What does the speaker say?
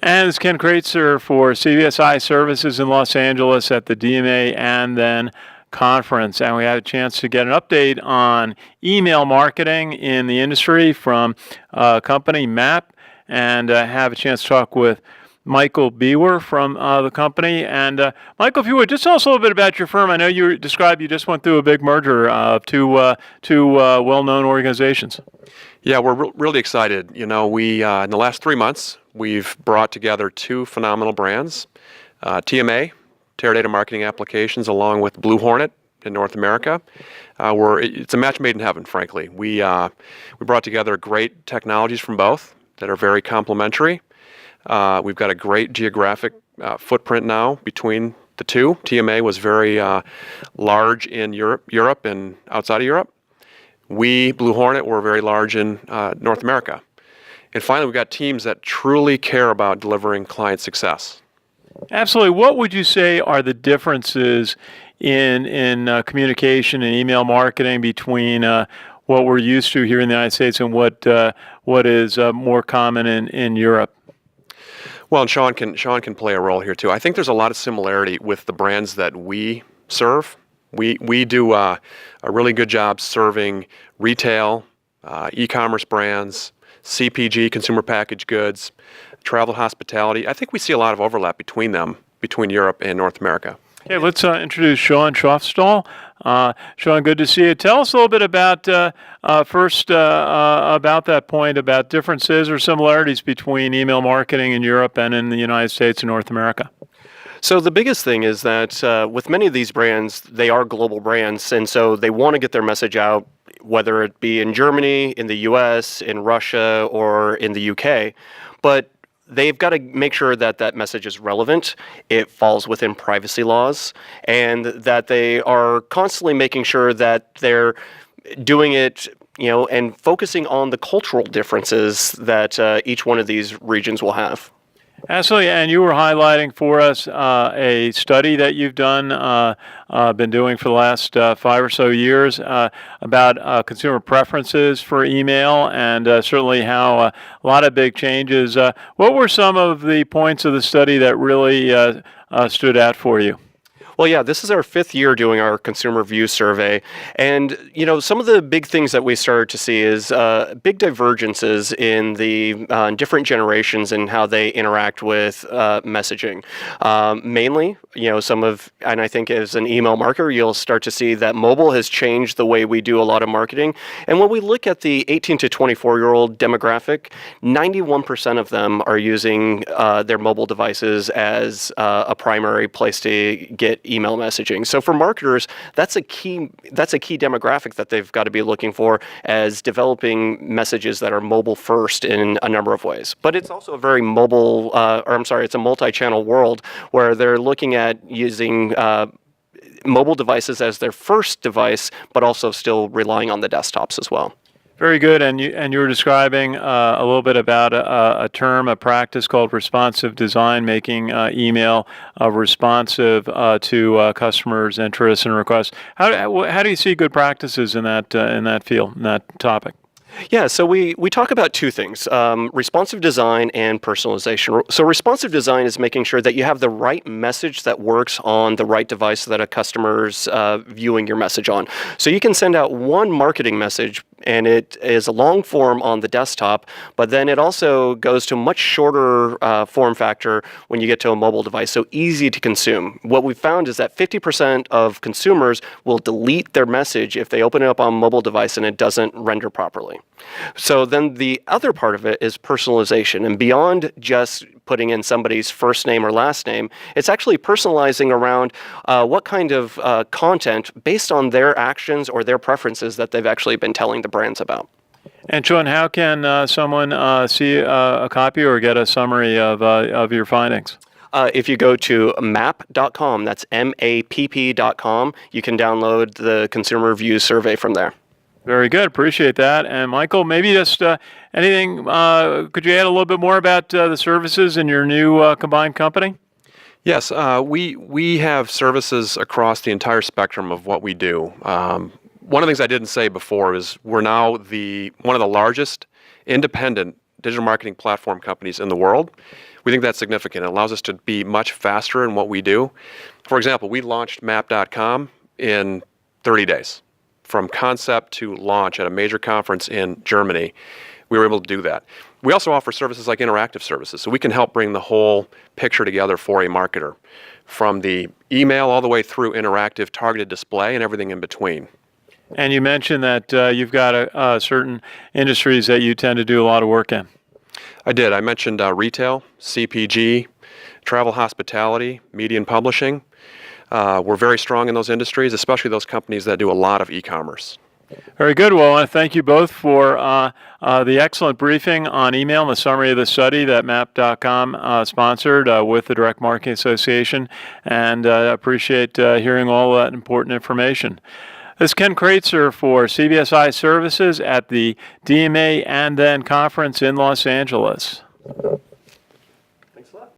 And it's Ken Kreitzer for CBSI Services in Los Angeles at the DMA and then conference. And we had a chance to get an update on email marketing in the industry from company Map, and have a chance to talk with Michael Biwer from the company. And Michael, if you would, just tell us a little bit about your firm. I know you described you just went through a big merger of two well-known organizations. Yeah, we're really excited. You know, we in the last 3 months, we've brought together two phenomenal brands, TMA, Teradata Marketing Applications, along with Blue Hornet in North America. It's a match made in heaven, frankly. We brought together great technologies from both that are very complementary. We've got a great geographic footprint now between the two. TMA was very large in Europe and outside of Europe. We, Blue Hornet, were very large in North America. And finally, we've got teams that truly care about delivering client success. Absolutely. What would you say are the differences in communication and email marketing between what we're used to here in the United States and what is more common in Europe? Well, and Sean can play a role here too. I think there's a lot of similarity with the brands that we serve. We do a really good job serving retail, e-commerce brands, CPG, consumer packaged goods, travel hospitality. I think we see a lot of overlap between them, between Europe and North America. Okay, let's introduce Sean Shoffstall. Sean, good to see you. Tell us a little bit about first about that point about differences or similarities between email marketing in Europe and in the United States and North America. So the biggest thing is that with many of these brands, they are global brands, and so they want to get their message out, whether it be in Germany, in the US, in Russia, or in the UK. But they've got to make sure that that message is relevant, it falls within privacy laws, and that they are constantly making sure that they're doing it, and focusing on the cultural differences that each one of these regions will have. Absolutely, and you were highlighting for us a study that you've been doing for the last 5 or so years about consumer preferences for email, and certainly how a lot of big changes. What were some of the points of the study that really stood out for you? Well, yeah, this is our 5th year doing our consumer view survey. And, some of the big things that we started to see is big divergences in the different generations and how they interact with messaging. Mainly, and I think as an email marketer, you'll start to see that mobile has changed the way we do a lot of marketing. And when we look at the 18 to 24-year-old demographic, 91% of them are using their mobile devices as a primary place to get email messaging. So for marketers, that's a key demographic that they've got to be looking for as developing messages that are mobile first in a number of ways. But it's also a very it's a multi-channel world where they're looking at using mobile devices as their first device, but also still relying on the desktops as well. Very good, and you were describing a little bit about a practice called responsive design, making email responsive to customers' interests and requests. How do you see good practices in that field, in that topic? Yeah, so we talk about two things, responsive design and personalization. So responsive design is making sure that you have the right message that works on the right device that a customer's viewing your message on. So you can send out one marketing message, and it is a long form on the desktop, but then it also goes to a much shorter form factor when you get to a mobile device, so easy to consume. What we've found is that 50% of consumers will delete their message if they open it up on a mobile device and it doesn't render properly. So then the other part of it is personalization, and beyond just putting in somebody's first name or last name, it's actually personalizing around what kind of content based on their actions or their preferences that they've actually been telling the brands about. And Sean, how can someone see a copy or get a summary of your findings? If you go to map.com, that's MAPP.com, you can download the consumer review survey from there. Very good. Appreciate that. And Michael, maybe just anything, could you add a little bit more about the services in your new combined company? Yes, we have services across the entire spectrum of what we do. One of the things I didn't say before is we're now one of the largest independent digital marketing platform companies in the world. We think that's significant. It allows us to be much faster in what we do. For example, we launched Map.com in 30 days. From concept to launch at a major conference in Germany, we were able to do that. We also offer services like interactive services, so we can help bring the whole picture together for a marketer, from the email all the way through interactive targeted display and everything in between. And you mentioned that you've got certain industries that you tend to do a lot of work in. I did. I mentioned retail, CPG, travel, hospitality, media and publishing. We're very strong in those industries, especially those companies that do a lot of e-commerce. Very good. Well, I want to thank you both for the excellent briefing on email and the summary of the study that Map.com sponsored with the Direct Marketing Association, and appreciate hearing all that important information. This is Ken Kreitzer for CBSI Services at the DMA and then conference in Los Angeles.